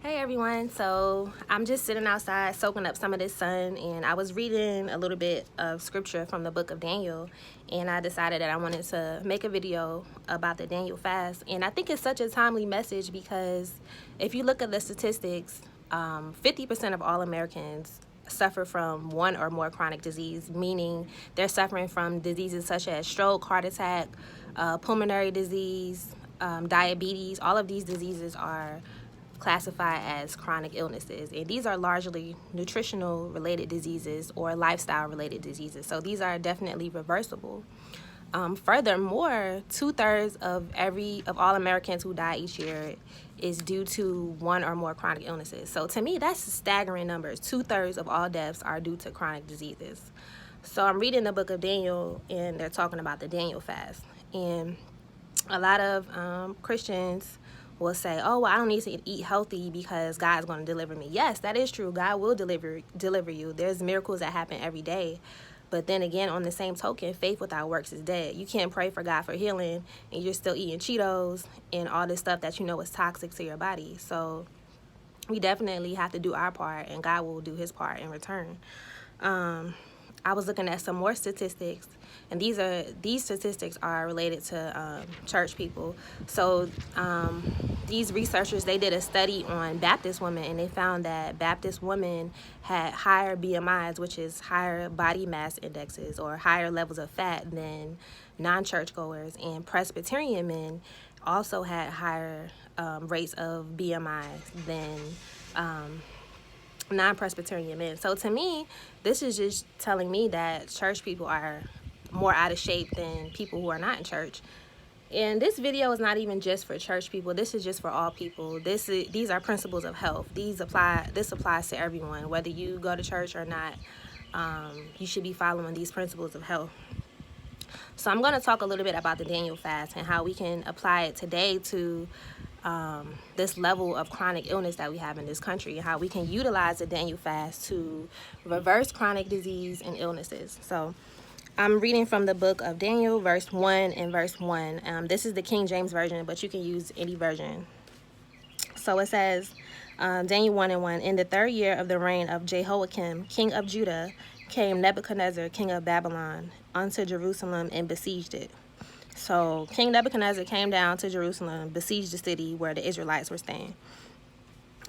Hey everyone, so I'm just sitting outside soaking up some of this sun, and I was reading a little bit of scripture from the book of Daniel, and I decided that I wanted to make a video about the Daniel fast. And I think it's such a timely message because if you look at the statistics, 50% of all Americans suffer from one or more chronic disease, meaning they're suffering from diseases such as stroke, heart attack, pulmonary disease, diabetes. All of these diseases are classified as chronic illnesses, and these are largely nutritional related diseases or lifestyle related diseases, so these are definitely reversible. Furthermore, 2/3 of all Americans who die each year is due to one or more chronic illnesses. So to me, that's staggering numbers. 2/3 of all deaths are due to chronic diseases. So I'm reading the book of Daniel, and they're talking about the Daniel fast, and a lot of Christians will say, oh, well, I don't need to eat healthy because God's going to deliver me. Yes, that is true. God will deliver you. There's miracles that happen every day. But then again, on the same token, faith without works is dead. You can't pray for God for healing and you're still eating Cheetos and all this stuff that you know is toxic to your body. So we definitely have to do our part, and God will do his part in return. I was looking at some more statistics, and these statistics are related to church people. So these researchers, they did a study on Baptist women, and they found that Baptist women had higher BMIs, which is higher body mass indexes or higher levels of fat than non-churchgoers, and Presbyterian men also had higher rates of BMI than non-Presbyterian men. So to me, this is just telling me that church people are more out of shape than people who are not in church. And this video is not even just for church people. This is just for all people. These are principles of health. This applies to everyone, whether you go to church or not. You should be following these principles of health. So I'm going to talk a little bit about the Daniel fast and how we can apply it today to this level of chronic illness that we have in this country, and how we can utilize the Daniel fast to reverse chronic disease and illnesses. So I'm reading from the book of Daniel, verse 1 and verse 1. This is the King James Version, but you can use any version. So it says, Daniel 1 and 1, in the third year of the reign of Jehoiakim, king of Judah, came Nebuchadnezzar, king of Babylon, unto Jerusalem and besieged it. So King Nebuchadnezzar came down to Jerusalem, besieged the city where the Israelites were staying.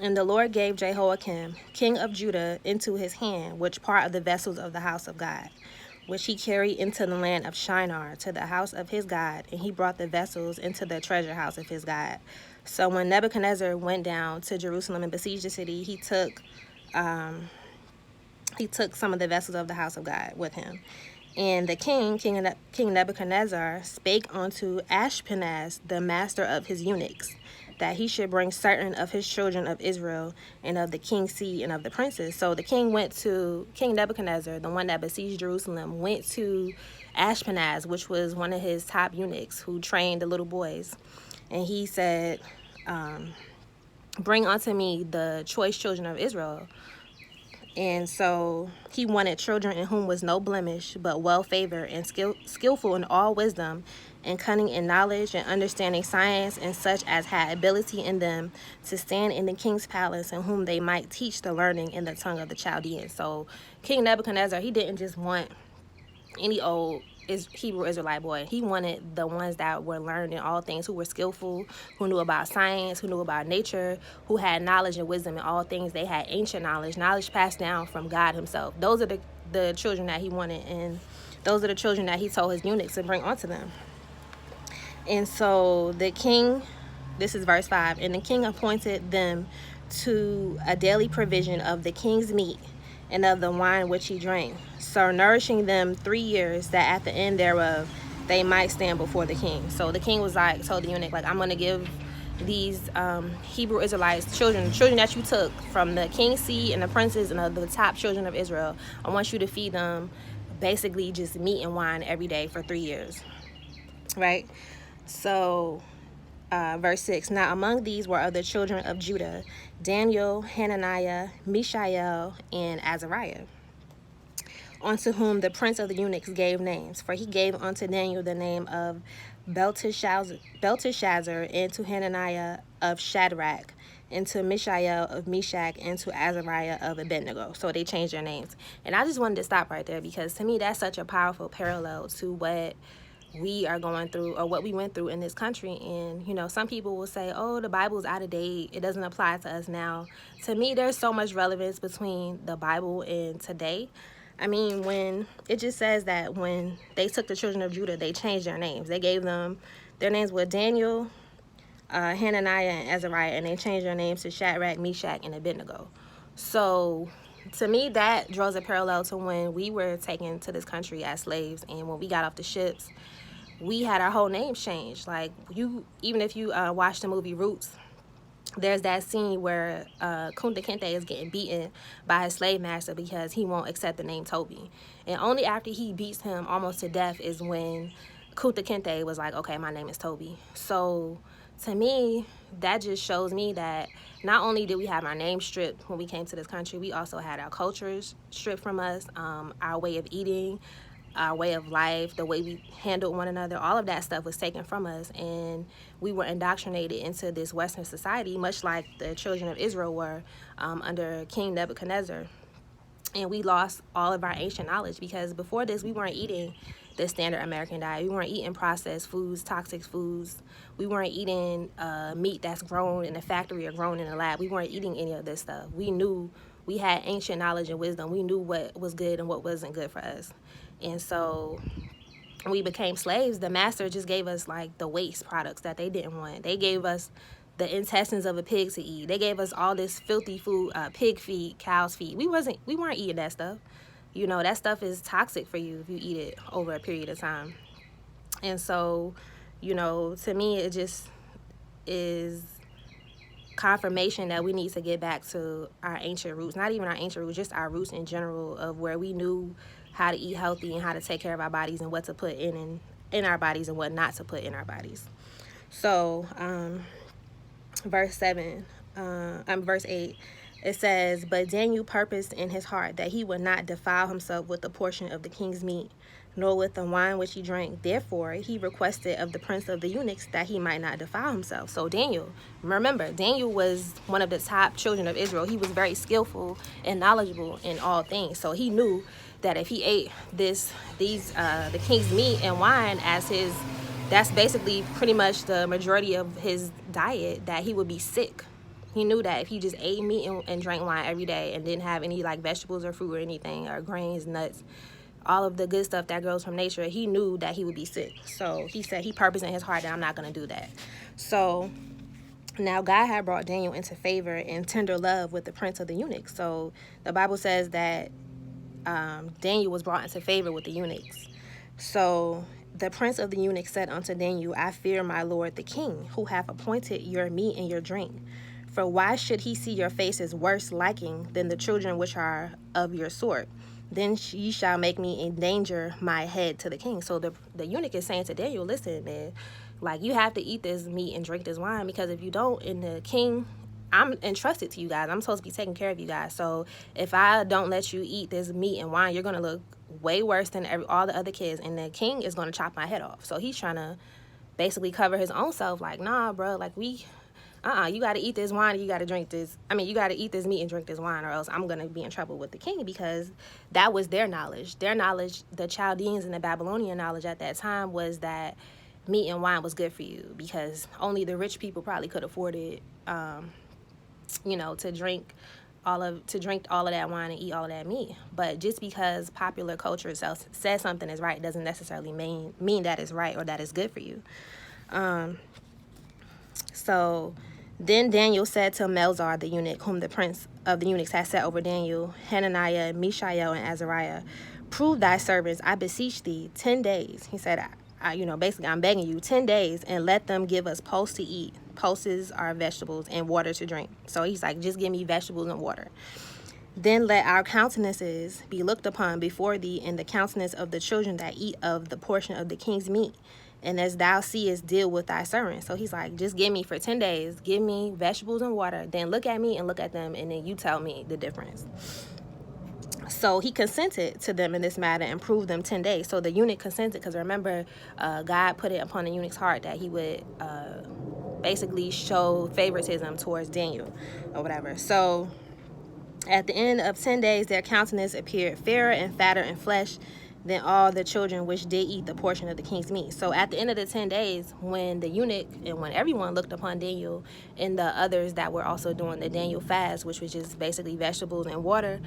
And the Lord gave Jehoiakim, king of Judah, into his hand, which part of the vessels of the house of God, which he carried into the land of Shinar, to the house of his God, and he brought the vessels into the treasure house of his God. So when Nebuchadnezzar went down to Jerusalem and besieged the city, he took some of the vessels of the house of God with him. And the King Nebuchadnezzar spake unto Ashpenaz, the master of his eunuchs, that he should bring certain of his children of Israel and of the king's seed and of the princes. So the King Nebuchadnezzar, the one that besieged Jerusalem, went to Ashpenaz, which was one of his top eunuchs who trained the little boys. And he said, bring unto me the choice children of Israel. And so he wanted children in whom was no blemish, but well-favored and skillful in all wisdom, and cunning in knowledge and understanding science, and such as had ability in them to stand in the king's palace, and whom they might teach the learning in the tongue of the Chaldeans. So King Nebuchadnezzar, he didn't just want any old Hebrew Israelite boy. He wanted the ones that were learned in all things, who were skillful, who knew about science, who knew about nature, who had knowledge and wisdom in all things. They had ancient knowledge passed down from God himself. Those are the children that he wanted, and those are the children that he told his eunuchs to bring onto them. And so the king, this is verse 5, and the king appointed them to a daily provision of the king's meat and of the wine which he drank, so nourishing them 3 years, that at the end thereof they might stand before the king. So the king was told the eunuch, I'm going to give these Hebrew Israelites, children that you took from the king's seed and the princes and of the top children of Israel, I want you to feed them basically just meat and wine every day for 3 years, right? So verse 6, now among these were of the children of Judah, Daniel, Hananiah, Mishael, and Azariah, unto whom the prince of the eunuchs gave names. For he gave unto Daniel the name of Belteshazzar, and to Hananiah of Shadrach, and to Mishael of Meshach, and to Azariah of Abednego. So they changed their names. And I just wanted to stop right there because to me that's such a powerful parallel to what we are going through or what we went through in this country. And you know, some people will say, oh, the Bible's out of date, it doesn't apply to us now. To me, there's so much relevance between the Bible and today. I mean, when it just says that when they took the children of Judah, they changed their names. They gave them, their names were Daniel, Hananiah, and Azariah, and they changed their names to Shadrach, Meshach, and Abednego. So to me, that draws a parallel to when we were taken to this country as slaves, and when we got off the ships, we had our whole names changed. Like, you, even if you watch the movie Roots, there's that scene where Kunta Kinte is getting beaten by his slave master because he won't accept the name Toby. And only after he beats him almost to death is when Kunta Kinte was like, okay, my name is Toby. So to me, that just shows me that not only did we have our name stripped when we came to this country, we also had our cultures stripped from us, our way of eating, our way of life, the way we handled one another, all of that stuff was taken from us, and we were indoctrinated into this Western society, much like the children of Israel were under King Nebuchadnezzar. And we lost all of our ancient knowledge because before this, we weren't eating the standard American diet. We weren't eating processed foods, toxic foods. We weren't eating meat that's grown in a factory or grown in a lab. We weren't eating any of this stuff. We knew, we had ancient knowledge and wisdom. We knew what was good and what wasn't good for us. And so when we became slaves, the master just gave us like the waste products that they didn't want. They gave us the intestines of a pig to eat. They gave us all this filthy food, pig feet, cow's feet. We weren't eating that stuff. You know, that stuff is toxic for you if you eat it over a period of time. And so, you know, to me, it just is confirmation that we need to get back to our ancient roots. Not even our ancient roots, just our roots in general, of where we knew how to eat healthy and how to take care of our bodies and what to put in our bodies and what not to put in our bodies. So verse 8, it says, but Daniel purposed in his heart that he would not defile himself with a portion of the king's meat, nor with the wine which he drank. Therefore he requested of the prince of the eunuchs that he might not defile himself. So Daniel, remember, Daniel was one of the top children of Israel. He was very skillful and knowledgeable in all things. So he knew that if he ate the king's meat and wine as his, that's basically pretty much the majority of his diet, that he would be sick. He knew that if he just ate meat and drank wine every day and didn't have any like vegetables or fruit or anything, or grains, nuts, all of the good stuff that grows from nature, he knew that he would be sick. So he said he purposed in his heart that I'm not going to do that. So now God had brought Daniel into favor and tender love with the prince of the eunuchs. So the Bible says that Daniel was brought into favor with the eunuchs. So the prince of the eunuchs said unto Daniel, I fear my lord the king, who hath appointed your meat and your drink. For why should he see your faces worse liking than the children which are of your sort? Then ye shall make me endanger my head to the king. So the eunuch is saying to Daniel, listen, man, like, you have to eat this meat and drink this wine, because if you don't, and the king, I'm entrusted to you guys. I'm supposed to be taking care of you guys. So if I don't let you eat this meat and wine, you're going to look way worse than all the other kids, and the king is going to chop my head off. So he's trying to basically cover his own self, like, nah, bro, like, you got to eat this wine, you got to drink this. I mean, you got to eat this meat and drink this wine, or else I'm going to be in trouble with the king, because that was their knowledge. Their knowledge, the Chaldeans and the Babylonian knowledge at that time, was that meat and wine was good for you, because only the rich people probably could afford it, to drink all of that wine and eat all of that meat. But just because popular culture says something is right doesn't necessarily mean that it's right or that it's good for you. So then Daniel said to Melzar the eunuch, whom the prince of the eunuchs had set over Daniel, Hananiah, Mishael, and Azariah, prove thy servants, I beseech thee, 10 days. He said, basically, I'm begging you, 10 days, and let them give us pulse to eat. Pulses are vegetables, and water to drink. So he's like, just give me vegetables and water. Then let our countenances be looked upon before thee in the countenance of the children that eat of the portion of the king's meat. And as thou seest, deal with thy servants. So he's like, just give me for 10 days, give me vegetables and water, then look at me and look at them, and then you tell me the difference. So he consented to them in this matter and proved them 10 days. So the eunuch consented because remember, God put it upon the eunuch's heart that he would basically show favoritism towards Daniel or whatever. So at the end of 10 days, their countenance appeared fairer and fatter in flesh than all the children which did eat the portion of the king's meat. So at the end of the 10 days, when the eunuch and when everyone looked upon Daniel and the others that were also doing the Daniel fast, which was just basically vegetables and water,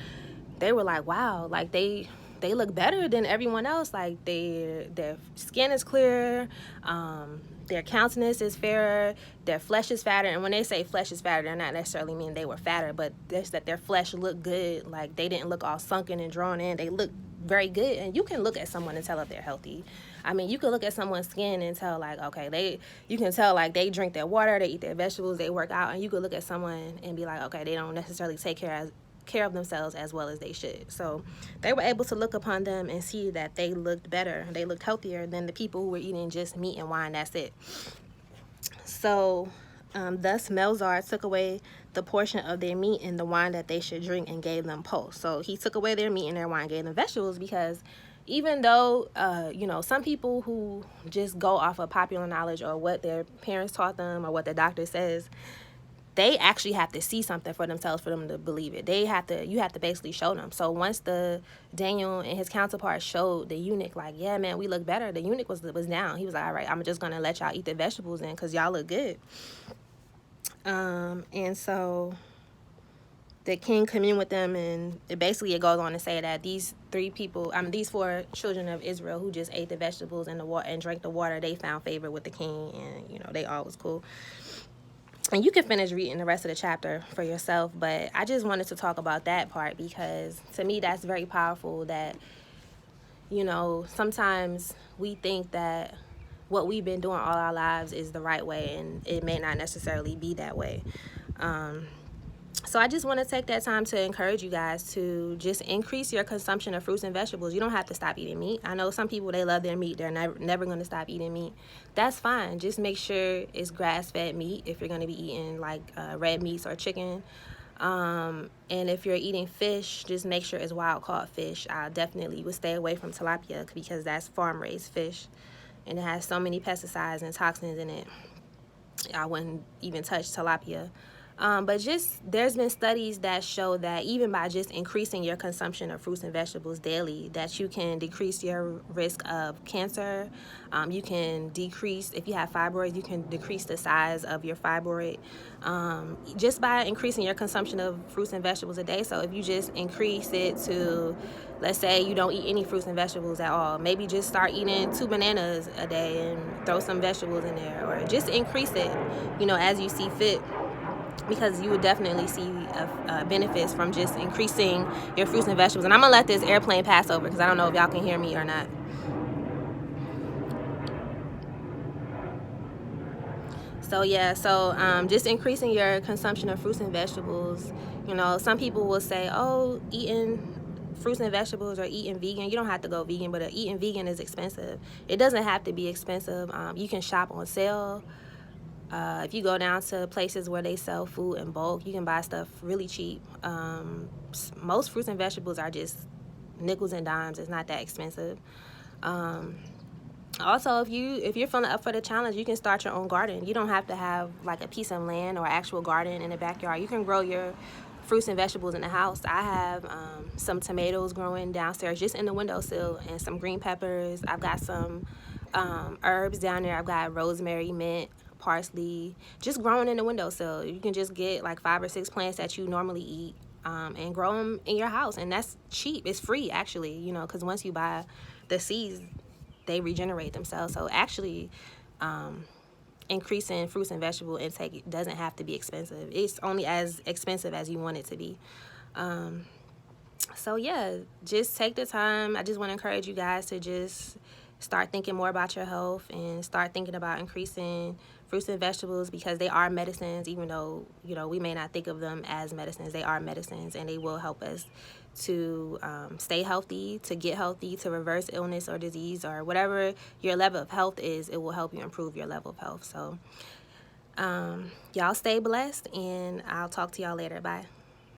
they were like, wow, like they look better than everyone else. Like their skin is clear, their countenance is fairer, their flesh is fatter. And when they say flesh is fatter, they're not necessarily mean they were fatter, but it's that their flesh looked good. Like they didn't look all sunken and drawn in. They look very good. And you can look at someone and tell if they're healthy. I mean, you can look at someone's skin and tell like, okay, you can tell like they drink their water, they eat their vegetables, they work out, and you could look at someone and be like, okay, they don't necessarily take care of themselves as well as they should. So they were able to look upon them and see that they looked better, they looked healthier than the people who were eating just meat and wine, that's it. So thus Melzar took away the portion of their meat and the wine that they should drink and gave them post. So he took away their meat and their wine, gave them vegetables, because even though some people who just go off of popular knowledge or what their parents taught them or what the doctor says, they actually have to see something for themselves for them to believe it. You have to basically show them. So once the Daniel and his counterpart showed the eunuch, like, yeah, man, we look better. The eunuch was down. He was like, all right, I'm just going to let y'all eat the vegetables then because y'all look good. And so the king communed with them, and it goes on to say that these four children of Israel who just ate the vegetables and the water and drank the water, they found favor with the king, and they all was cool. And you can finish reading the rest of the chapter for yourself, but I just wanted to talk about that part because to me that's very powerful, that sometimes we think that what we've been doing all our lives is the right way, and it may not necessarily be that way. So I just want to take that time to encourage you guys to just increase your consumption of fruits and vegetables. You don't have to stop eating meat. I know some people, they love their meat. They're never going to stop eating meat. That's fine. Just make sure it's grass-fed meat if you're going to be eating like red meats or chicken. And if you're eating fish, just make sure it's wild-caught fish. I definitely would stay away from tilapia because that's farm-raised fish, and it has so many pesticides and toxins in it. I wouldn't even touch tilapia. But there's been studies that show that even by just increasing your consumption of fruits and vegetables daily, that you can decrease your risk of cancer. You can decrease, if you have fibroids, you can decrease the size of your fibroid just by increasing your consumption of fruits and vegetables a day. So if you just increase it to, let's say you don't eat any fruits and vegetables at all, maybe just start eating 2 bananas a day and throw some vegetables in there, or just increase it, as you see fit. Because you would definitely see benefits from just increasing your fruits and vegetables. And I'm going to let this airplane pass over because I don't know if y'all can hear me or not. So, yeah, just increasing your consumption of fruits and vegetables. Some people will say, oh, eating fruits and vegetables or eating vegan. You don't have to go vegan, but eating vegan is expensive. It doesn't have to be expensive. You can shop on sale. If you go down to places where they sell food in bulk, you can buy stuff really cheap. Most fruits and vegetables are just nickels and dimes. It's not that expensive. Also, if you're feeling up for the challenge, you can start your own garden. You don't have to have like a piece of land or actual garden in the backyard. You can grow your fruits and vegetables in the house. I have some tomatoes growing downstairs just in the windowsill, and some green peppers. I've got some herbs down there. I've got rosemary, mint, parsley, just growing in the windowsill. You can just get like 5 or 6 plants that you normally eat and grow them in your house, and that's cheap. It's free actually, because once you buy the seeds, they regenerate themselves. So actually increasing fruits and vegetable intake doesn't have to be expensive. It's only as expensive as you want it to be. So yeah, just take the time. I just want to encourage you guys to just start thinking more about your health and start thinking about increasing fruits and vegetables, because they are medicines. Even though we may not think of them as medicines, they are medicines, and they will help us to stay healthy, to get healthy, to reverse illness or disease, or whatever your level of health is. It will help you improve your level of health. So y'all stay blessed, and I'll talk to y'all later. Bye.